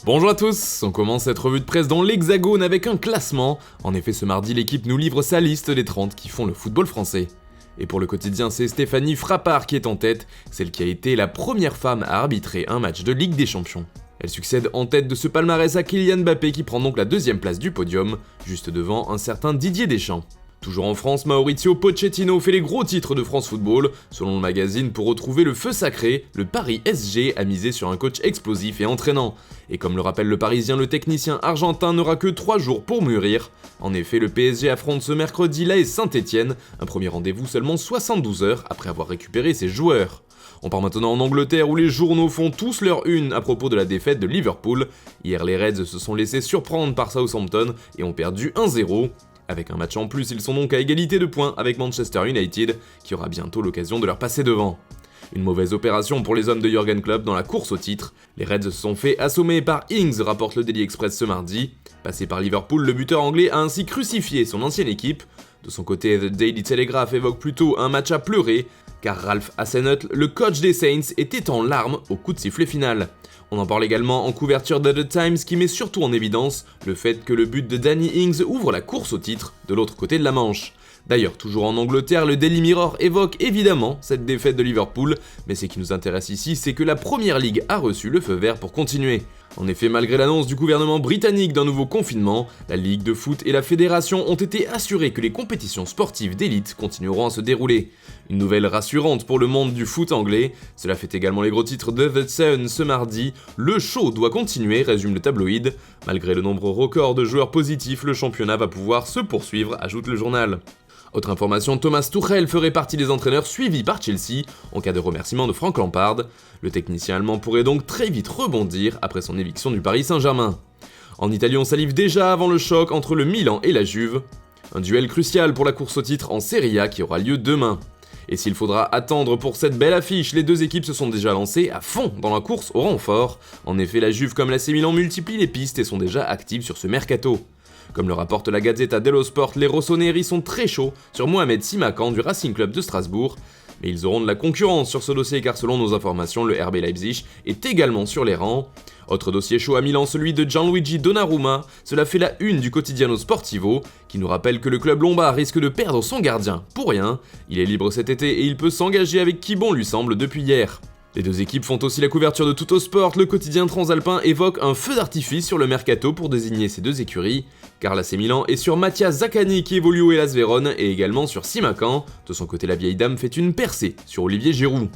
Bonjour à tous, on commence cette revue de presse dans l'Hexagone avec un classement. En effet, ce mardi, l'équipe nous livre sa liste des 30 qui font le football français. Et pour le quotidien, c'est Stéphanie Frappart qui est en tête, celle qui a été la première femme à arbitrer un match de Ligue des Champions. Elle succède en tête de ce palmarès à Kylian Mbappé qui prend donc la deuxième place du podium, juste devant un certain Didier Deschamps. Toujours en France, Maurizio Pochettino fait les gros titres de France Football. Selon le magazine, pour retrouver le feu sacré, le Paris SG a misé sur un coach explosif et entraînant. Et comme le rappelle le Parisien, le technicien argentin n'aura que 3 jours pour mûrir. En effet, le PSG affronte ce mercredi l'AS Saint-Etienne, un premier rendez-vous seulement 72 heures après avoir récupéré ses joueurs. On part maintenant en Angleterre où les journaux font tous leur une à propos de la défaite de Liverpool. Hier, les Reds se sont laissés surprendre par Southampton et ont perdu 1-0. Avec un match en plus, ils sont donc à égalité de points avec Manchester United, qui aura bientôt l'occasion de leur passer devant. Une mauvaise opération pour les hommes de Jürgen Klopp dans la course au titre. Les Reds se sont fait assommer par Ings, rapporte le Daily Express ce mardi. Passé par Liverpool, le buteur anglais a ainsi crucifié son ancienne équipe. De son côté, The Daily Telegraph évoque plutôt un match à pleurer, car Ralph Hasenhuttl, le coach des Saints, était en larmes au coup de sifflet final. On en parle également en couverture de The Times qui met surtout en évidence le fait que le but de Danny Ings ouvre la course au titre de l'autre côté de la Manche. D'ailleurs, toujours en Angleterre, le Daily Mirror évoque évidemment cette défaite de Liverpool, mais ce qui nous intéresse ici, c'est que la Première Ligue a reçu le feu vert pour continuer. En effet, malgré l'annonce du gouvernement britannique d'un nouveau confinement, la Ligue de foot et la fédération ont été assurés que les compétitions sportives d'élite continueront à se dérouler. Une nouvelle rassurante pour le monde du foot anglais, cela fait également les gros titres de The Sun ce mardi. Le show doit continuer, résume le tabloïd. Malgré le nombre record de joueurs positifs, le championnat va pouvoir se poursuivre, ajoute le journal. Autre information, Thomas Tuchel ferait partie des entraîneurs suivis par Chelsea en cas de remerciement de Frank Lampard. Le technicien allemand pourrait donc très vite rebondir après son éviction du Paris Saint-Germain. En Italie, on salive déjà avant le choc entre le Milan et la Juve. Un duel crucial pour la course au titre en Serie A qui aura lieu demain. Et s'il faudra attendre pour cette belle affiche, les deux équipes se sont déjà lancées à fond dans la course au renfort. En effet, la Juve comme l'AC Milan multiplient les pistes et sont déjà actives sur ce mercato. Comme le rapporte la Gazzetta dello Sport, les rossoneri sont très chauds sur Mohamed Simakan du Racing Club de Strasbourg. Mais ils auront de la concurrence sur ce dossier car selon nos informations, le RB Leipzig est également sur les rangs. Autre dossier chaud à Milan, celui de Gianluigi Donnarumma. Cela fait la une du Quotidiano Sportivo, qui nous rappelle que le club lombard risque de perdre son gardien pour rien. Il est libre cet été et il peut s'engager avec qui bon lui semble depuis hier. Les deux équipes font aussi la couverture de Tuttosport, le quotidien transalpin évoque un feu d'artifice sur le mercato pour désigner ces deux écuries, car l'AC Milan est sur Mathias Zaccagni qui évolue au Hellas Vérone et également sur Simakan. De son côté, la vieille dame fait une percée sur Olivier Giroud.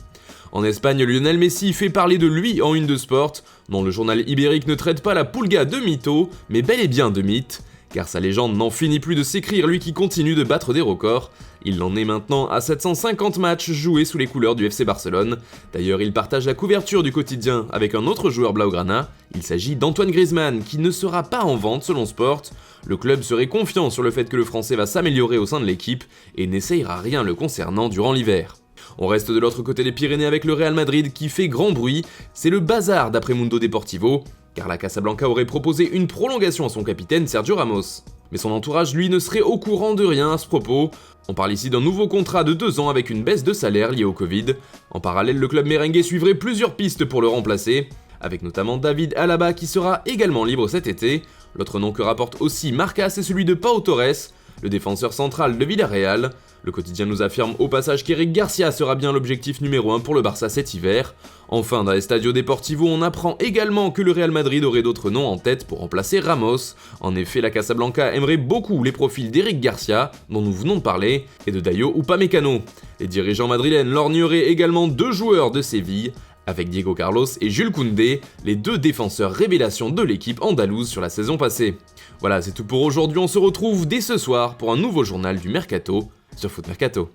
En Espagne, Lionel Messi fait parler de lui en une de Sport. Non, le journal ibérique ne traite pas la Pulga de mytho, mais bel et bien de mythe. Car sa légende n'en finit plus de s'écrire, lui qui continue de battre des records. Il en est maintenant à 750 matchs joués sous les couleurs du FC Barcelone. D'ailleurs, il partage la couverture du quotidien avec un autre joueur blaugrana. Il s'agit d'Antoine Griezmann, qui ne sera pas en vente selon Sport. Le club serait confiant sur le fait que le Français va s'améliorer au sein de l'équipe et n'essayera rien le concernant durant l'hiver. On reste de l'autre côté des Pyrénées avec le Real Madrid qui fait grand bruit. C'est le bazar d'après Mundo Deportivo, car la Casablanca aurait proposé une prolongation à son capitaine Sergio Ramos. Mais son entourage, lui, ne serait au courant de rien à ce propos. On parle ici d'un nouveau contrat de 2 ans avec une baisse de salaire liée au Covid. En parallèle, le club merengue suivrait plusieurs pistes pour le remplacer, avec notamment David Alaba qui sera également libre cet été. L'autre nom que rapporte aussi Marca, c'est celui de Pau Torres, le défenseur central de Villarreal. Le quotidien nous affirme au passage qu'Eric Garcia sera bien l'objectif numéro 1 pour le Barça cet hiver. Enfin, dans l'Estadio Deportivo, on apprend également que le Real Madrid aurait d'autres noms en tête pour remplacer Ramos. En effet, la Casablanca aimerait beaucoup les profils d'Eric Garcia, dont nous venons de parler, et de Dayo Upamecano. Les dirigeants madrilènes lorgneraient également 2 joueurs de Séville, avec Diego Carlos et Jules Koundé, les 2 défenseurs révélations de l'équipe andalouse sur la saison passée. Voilà, c'est tout pour aujourd'hui, on se retrouve dès ce soir pour un nouveau journal du Mercato sur Foot Mercato.